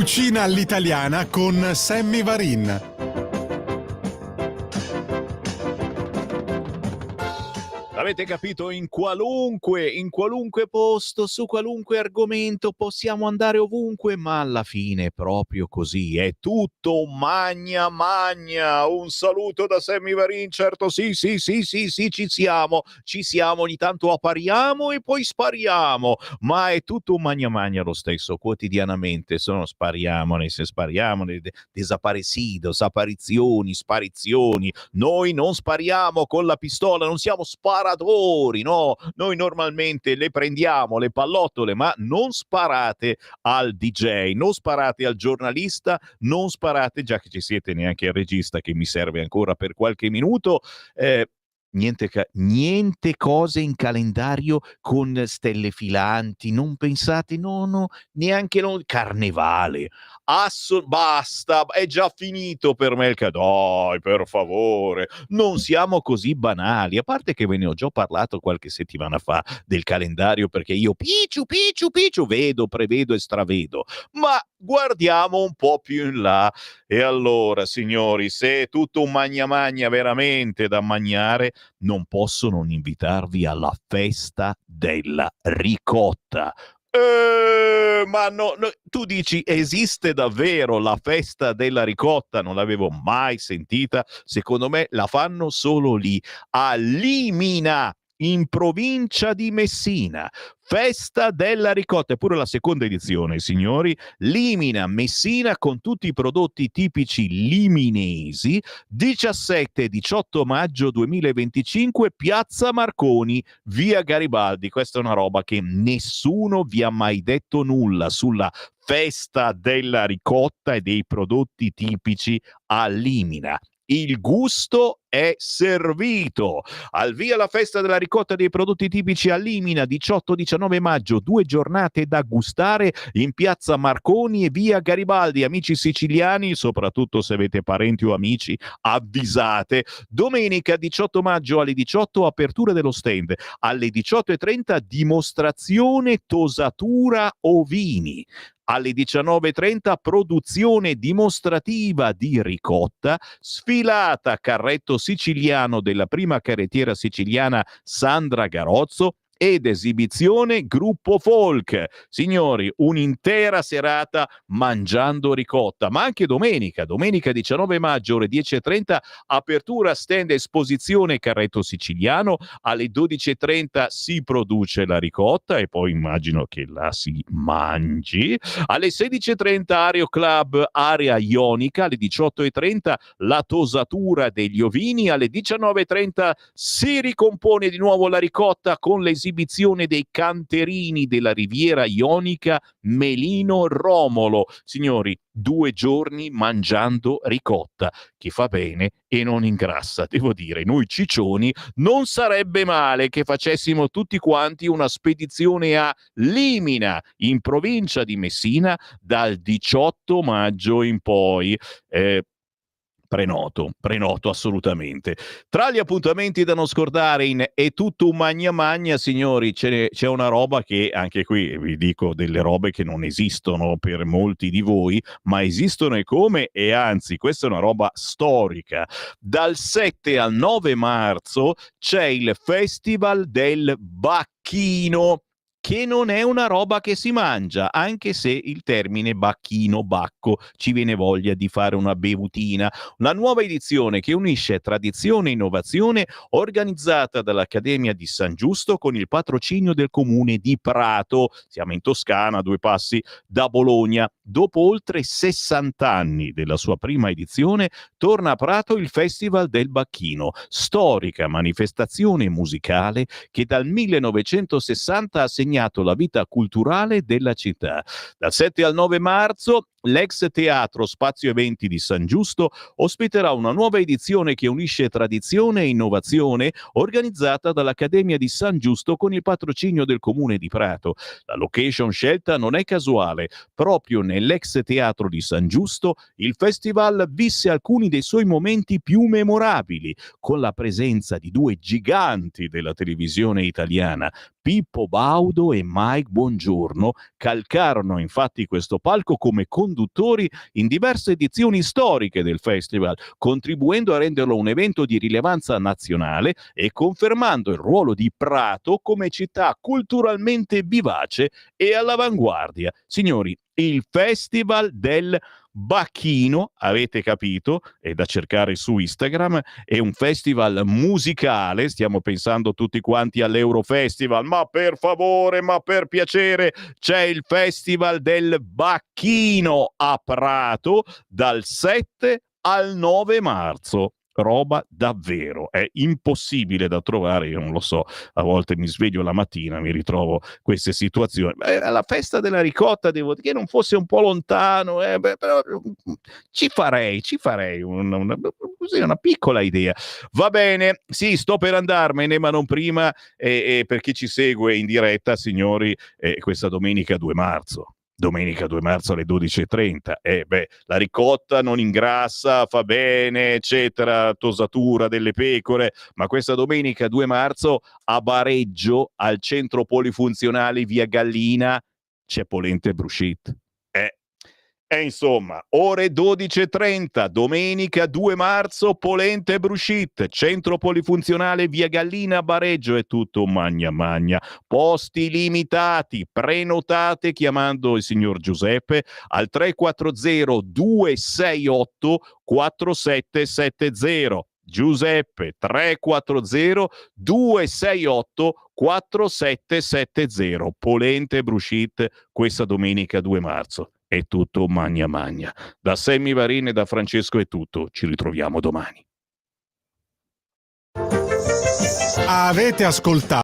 Cucina all'italiana con Sammy Varin. Avete capito? In qualunque posto, su qualunque argomento possiamo andare ovunque, ma alla fine è proprio così, è tutto un magna magna. Un saluto da Sammy Varin, certo, sì, ci siamo, ogni tanto appariamo e poi spariamo, ma è tutto un magna magna lo stesso, quotidianamente, spariamo, desaparecidos, apparizioni, sparizioni. Noi non spariamo con la pistola, non siamo sparatori, no, noi normalmente le prendiamo le pallottole, ma non sparate al DJ, non sparate al giornalista, non sparate, già che ci siete, neanche al regista che mi serve ancora per qualche minuto. Niente cose in calendario con stelle filanti, non pensate, no, neanche carnevale. Basta, è già finito per me dai, per favore, non siamo così banali. A parte che ve ne ho già parlato qualche settimana fa del calendario, perché io picciu vedo, prevedo e stravedo, ma guardiamo un po' più in là. E allora, signori, se è tutto un magna magna veramente da mangiare, non posso non invitarvi alla festa della ricotta. Ma no, tu dici, esiste davvero la festa della ricotta? Non l'avevo mai sentita. Secondo me la fanno solo lì, a Limina, in provincia di Messina. Festa della ricotta, è pure la seconda edizione, signori. Limina, Messina, con tutti i prodotti tipici liminesi. 17 e 18 maggio 2025, Piazza Marconi, via Garibaldi. Questa è una roba che nessuno vi ha mai detto nulla sulla festa della ricotta e dei prodotti tipici a Limina. Il gusto è servito. Al via la festa della ricotta dei prodotti tipici a Limina, 18-19 maggio, 2 giornate da gustare in piazza Marconi e via Garibaldi. Amici siciliani, soprattutto se avete parenti o amici, avvisate. Domenica 18 maggio alle 18, apertura dello stand. Alle 18:30 dimostrazione tosatura ovini. Alle 19:30 produzione dimostrativa di ricotta, sfilata carretto siciliano della prima carrettiera siciliana Sandra Garozzo ed esibizione gruppo folk. Signori, un'intera serata mangiando ricotta, ma anche domenica 19 maggio ore 10:30, apertura stand esposizione carretto siciliano. Alle 12:30 si produce la ricotta e poi immagino che la si mangi. Alle 16:30 Ario Club, area ionica. Alle 18:30 la tosatura degli ovini. Alle 19:30 si ricompone di nuovo la ricotta con l'esibizione dei canterini della riviera ionica Melino Romolo. Signori, 2 giorni mangiando ricotta, che fa bene e non ingrassa. Devo dire, noi ciccioni non sarebbe male che facessimo tutti quanti una spedizione a Limina, in provincia di Messina, dal 18 maggio in poi. Prenoto assolutamente. Tra gli appuntamenti da non scordare in È tutto un magna magna, signori, c'è una roba che, anche qui vi dico delle robe che non esistono per molti di voi, ma esistono e come, e anzi, questa è una roba storica. Dal 7 al 9 marzo c'è il Festival del Bacchino, che non è una roba che si mangia, anche se il termine bacchino, bacco, ci viene voglia di fare una bevutina. Una nuova edizione che unisce tradizione e innovazione, organizzata dall'Accademia di San Giusto con il patrocinio del comune di Prato. Siamo in Toscana, 2 passi da Bologna. Dopo oltre 60 anni della sua prima edizione, torna a Prato il Festival del Bacchino, storica manifestazione musicale che dal 1960 ha segnato la vita culturale della città. Dal 7 al 9 marzo l'ex teatro Spazio Eventi di San Giusto ospiterà una nuova edizione che unisce tradizione e innovazione, organizzata dall'Accademia di San Giusto con il patrocinio del comune di Prato. La location scelta non è casuale. Proprio nell'ex teatro di San Giusto il festival visse alcuni dei suoi momenti più memorabili, con la presenza di 2 giganti della televisione italiana. Pippo Baudo e Mike Bongiorno calcarono infatti questo palco come conduttori conduttori in diverse edizioni storiche del festival, contribuendo a renderlo un evento di rilevanza nazionale e confermando il ruolo di Prato come città culturalmente vivace e all'avanguardia. Signori, il Festival del Bacchino, avete capito? È da cercare su Instagram, è un festival musicale, stiamo pensando tutti quanti all'Eurofestival, ma per favore, ma per piacere, c'è il Festival del Bacchino a Prato dal 7 al 9 marzo. Roba davvero, è impossibile da trovare, io non lo so, a volte mi sveglio la mattina, mi ritrovo queste situazioni. La festa della ricotta, devo dire, che non fosse un po' lontano, però ci farei una piccola idea. Va bene, sì, sto per andarmene, ma non prima, per chi ci segue in diretta, signori, questa domenica 2 marzo. Domenica 2 marzo alle 12:30. La ricotta non ingrassa, fa bene, eccetera, tosatura delle pecore, ma questa domenica 2 marzo a Bareggio, al centro polifunzionale Via Gallina, c'è polenta e bruscite. E insomma, ore 12:30, domenica 2 marzo, polenta e bruscite, centro polifunzionale Via Gallina, Bareggio, è tutto magna magna. Posti limitati, prenotate chiamando il signor Giuseppe al 340 268 4770. Giuseppe 340 268 4770. Polente e bruscite questa domenica 2 marzo. È tutto magna magna. Da Sammy Varin e da Francesco è tutto. Ci ritroviamo domani. Avete ascoltato